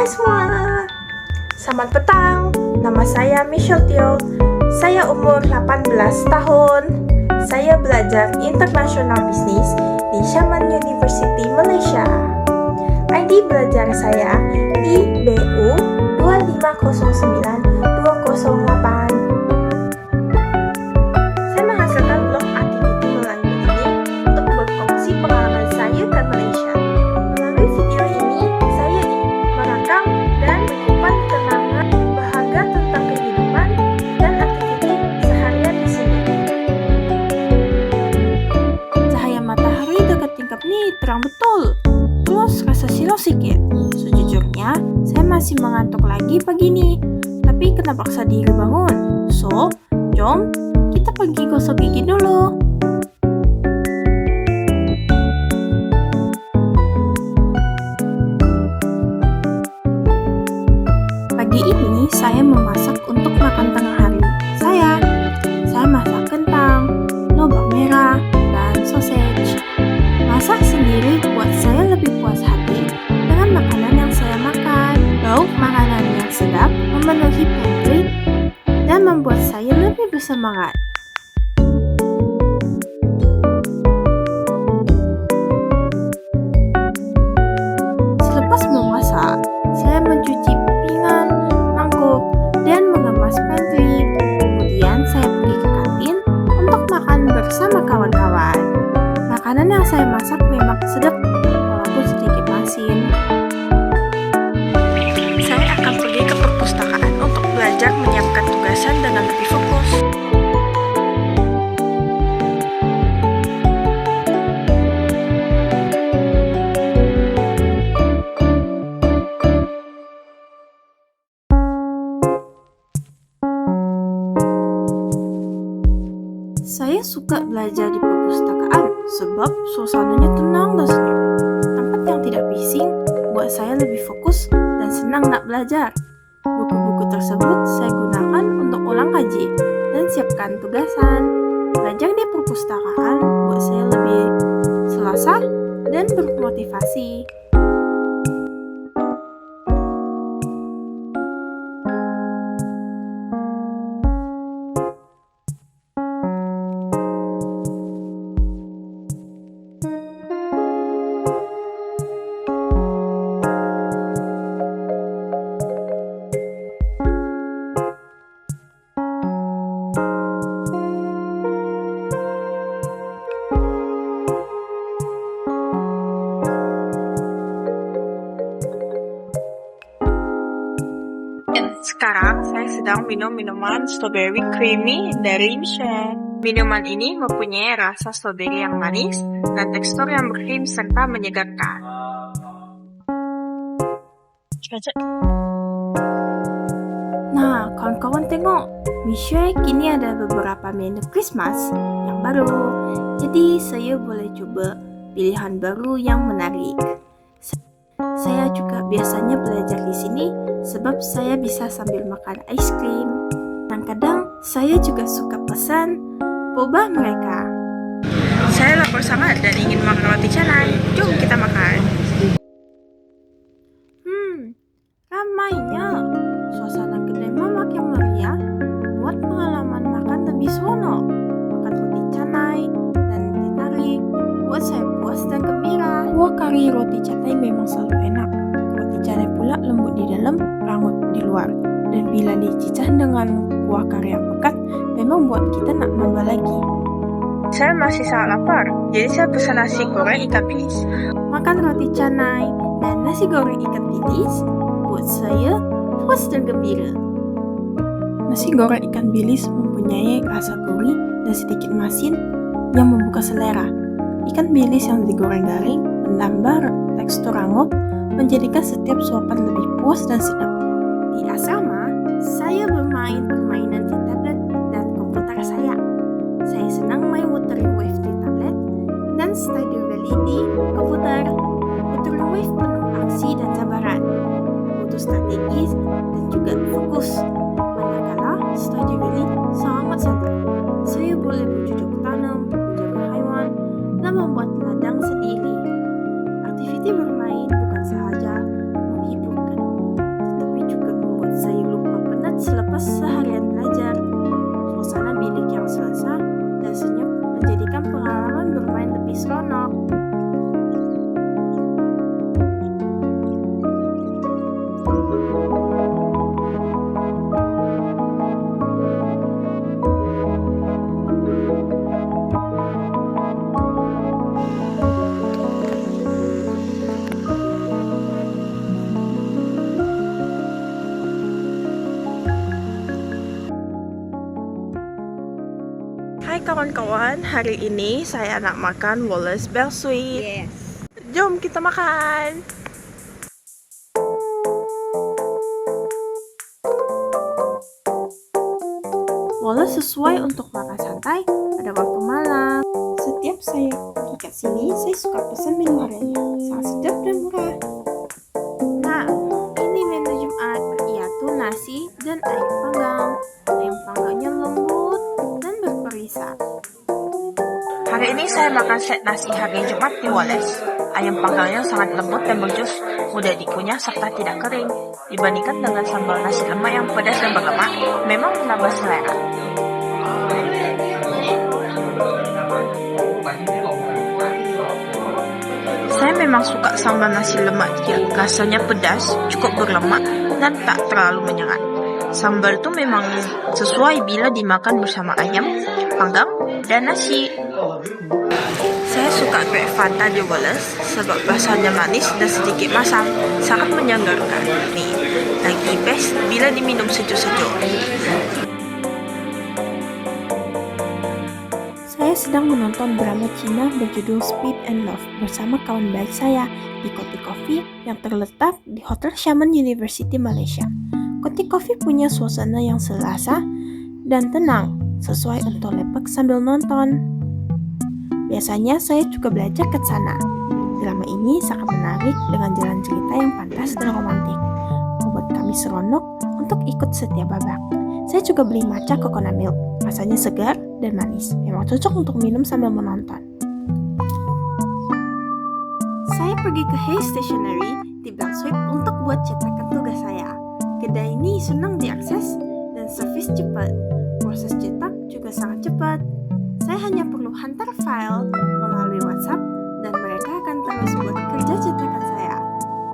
semua, selamat petang. Nama saya Michelle Tio. Saya umur 18 tahun. Saya belajar International Business di Xiamen University, Malaysia. ID belajar saya IBU 2509208. Saya menghasilkan blog activity melalui ini untuk berkongsi pengalaman saya ke Malaysia. Melalui video ini, saya merekam dan menyimpan kenangan berharga tentang kehidupan dan aktiviti seharian di sini. Cahaya matahari dekat tingkap ini terang betul. Terus rasa silau sedikit. Sejujurnya, saya masih mengantuk lagi pagi ini. Tapi kena paksa diri bangun. So, jom kita pergi gosok gigi dulu. Pagi ini saya memasak untuk makan tengah hari. Saya masak kentang, lobak merah, dan sausage. Masak sendiri buat saya lebih puas hati dengan makanan yang saya makan. Lauk makanan yang sedap memenuhi pantry dan membuat saya lebih bersemangat. Selepas memasak, saya mencuci pinggan, mangkuk, dan mengemas pantry. Kemudian saya pergi ke kantin untuk makan bersama kawan-kawan. Makanan yang saya masak memang sedap walaupun sedikit asin. Saya akan pergi ke perpustakaan untuk belajar menyiapkan tugasan dengan lebih fokus. Saya suka belajar di perpustakaan sebab suasananya tenang dan senyum. Tempat yang tidak bising buat saya lebih fokus dan senang nak belajar. Buku-buku tersebut saya gunakan untuk ulang kaji dan siapkan tugasan. Belajar di perpustakaan buat saya lebih selasa dan bermotivasi. Sekarang saya sedang minum minuman strawberry creamy dari Michelin. Minuman ini mempunyai rasa strawberry yang manis dan tekstur yang berkrim serta menyegarkan. Nah, kawan-kawan tengok, Michelin kini ada beberapa menu Christmas yang baru. Jadi saya boleh coba pilihan baru yang menarik. Saya juga biasanya belajar di sini sebab saya bisa sambil makan ice cream. Kadang-kadang saya juga suka pesan boba mereka. Saya lapar sangat dan ingin makan roti canai. Jom kita makan. Ramainya. Suasana kedai makin meriah. Buat pengalaman makan lebih seronok. Makan roti canai dan teh tarik buat saya puas dan gembira. Kuah kari roti canai memang selalu enak. Roti canai pula lembut di dalam, rangut di luar. Dan bila dicicah dengan kuah kari yang pekat, memang buat kita nak nambah lagi. Saya masih sangat lapar, jadi saya pesan nasi goreng ikan bilis. Makan roti canai dan nasi goreng ikan bilis buat saya puas dan gembira. Nasi goreng ikan bilis mempunyai rasa gurih dan sedikit masin yang membuka selera. Ikan bilis yang digoreng garing menambah tekstur rangup, menjadikan setiap suapan lebih puas dan sedap. Di asrama, saya bermain permainan di tablet dan komputer saya. Saya senang main Wuthering Waves di tablet dan Stardew Valley di komputer. Wuthering Waves penuh aksi dan sabaran, butuh strategis dan juga fokus. Manakala Stardew Valley sangat santai. Saya boleh bercocok tanam, menjaga hewan, dan membuat ladang sendiri. Aktiviti bermain bukan sahaja menghiburkan, kawan-kawan, hari ini saya nak makan Wallace Bear Sweet. Yes. Jom kita makan. Wallace sesuai untuk makan santai pada waktu malam. Setiap saya pergi ke sini, saya suka pesan menu hariannya. Sangat sedap dan murah. Nah, ini menu Jumat, yaitu nasi dan ayam panggang. Ayam panggangnya lembut dan berperisa. Hari ini saya makan set nasi hari Jumat di Wallace. Ayam panggangnya sangat lembut dan berjus, mudah dikunyah serta tidak kering. Dibandingkan dengan sambal nasi lemak yang pedas dan berlemak, memang menambah selera. Saya memang suka sambal nasi lemak dia. Rasanya pedas, cukup berlemak, dan tak terlalu menyengat. Sambal itu memang sesuai bila dimakan bersama ayam, panggang, dan nasi. Saya suka grape Fanta di Wallace sebab rasanya manis dan sedikit masam, sangat menyegarkan. Nih, lagi best bila diminum sejuk-sejuk. Saya sedang menonton drama Cina berjudul Speed and Love bersama kawan baik saya di Koti Coffee yang terletak di Hotel Xiamen University, Malaysia. Koti Coffee punya suasana yang selasa dan tenang, sesuai untuk lepak sambil nonton. Biasanya saya juga belajar ke sana. Drama ini sangat menarik dengan jalan cerita yang pantas dan romantik, membuat kami seronok untuk ikut setiap babak. Saya juga beli matcha coconut milk, rasanya segar dan manis, memang cocok untuk minum sambil menonton. Saya pergi ke Hay Stationery di Beltswick untuk buat cetakan tugas saya. Kedai ini senang diakses dan servis cepat. Proses cetak juga sangat cepat. Saya hanya perlu hantar file melalui WhatsApp dan mereka akan terus buat kerja cetakan saya.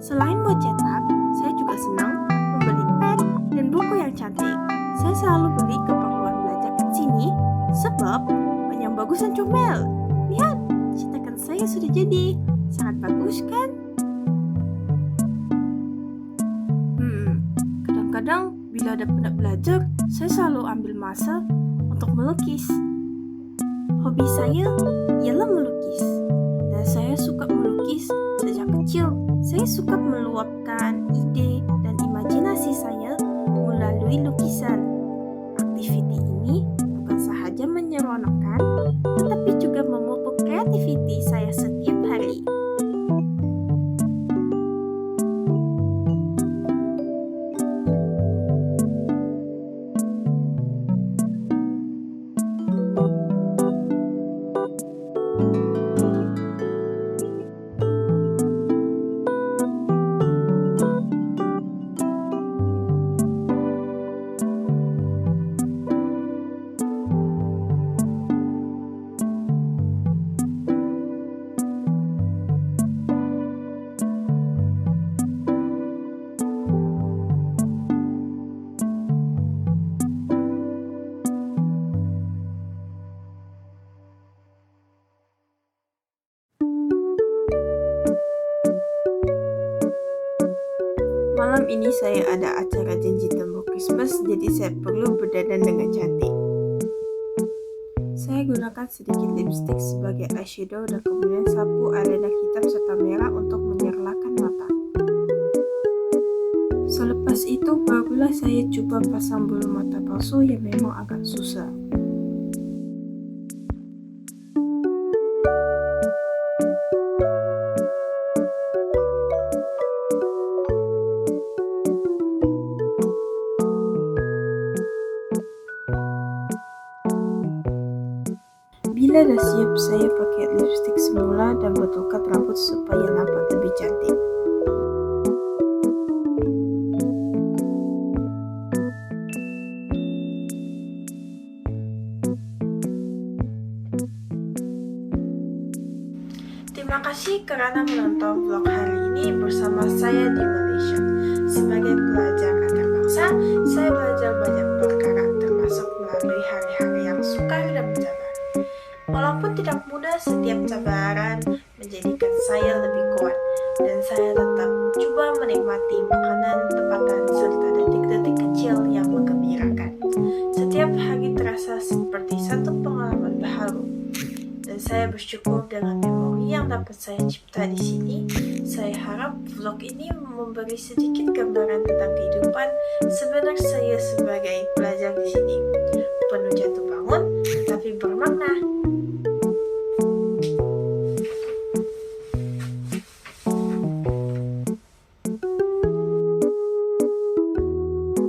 Selain buat cetak, saya juga senang membeli pen dan buku yang cantik. Saya selalu beli keperluan belajar ke sini sebab pen yang bagus dan comel. Lihat, cetakan saya sudah jadi. Sangat bagus kan? Kadang-kadang bila ada penat belajar, saya selalu ambil masa untuk melukis. Hobi saya ialah melukis, dan saya suka melukis sejak kecil. Saya suka meluapkan ide dan imajinasi saya melalui lukisan. Aktiviti ini bukan sahaja menyeronokkan, tetapi juga memupuk kreativiti saya setiap hari. Malam ini saya ada acara janji temu Christmas, jadi saya perlu berdandan dengan cantik. Saya gunakan sedikit lipstick sebagai eyeshadow dan kemudian sapu eyeliner hitam serta merah untuk menyerlakan mata. Selepas itu barulah saya coba pasang bulu mata palsu yang memang agak susah. Bila dah siap, saya pakai lipstick semula dan betulkan rambut supaya nampak lebih cantik. Terima kasih kerana menonton vlog hari ini bersama saya di Malaysia. Sebagai pelajar antarabangsa, saya belajar banyak perkara termasuk melalui hari-hari yang sukar dan mencabar. Walaupun tidak mudah, setiap cabaran menjadikan saya lebih kuat dan saya tetap coba menikmati makanan, tempatan, serta detik-detik kecil yang menggembirakan. Setiap hari terasa seperti satu pengalaman bahagia. dan saya bersyukur dengan memori yang dapat saya cipta di sini. Saya harap vlog ini memberi sedikit gambaran tentang kehidupan sebenarnya saya sebagai pelajar di sini. Penuh jatuh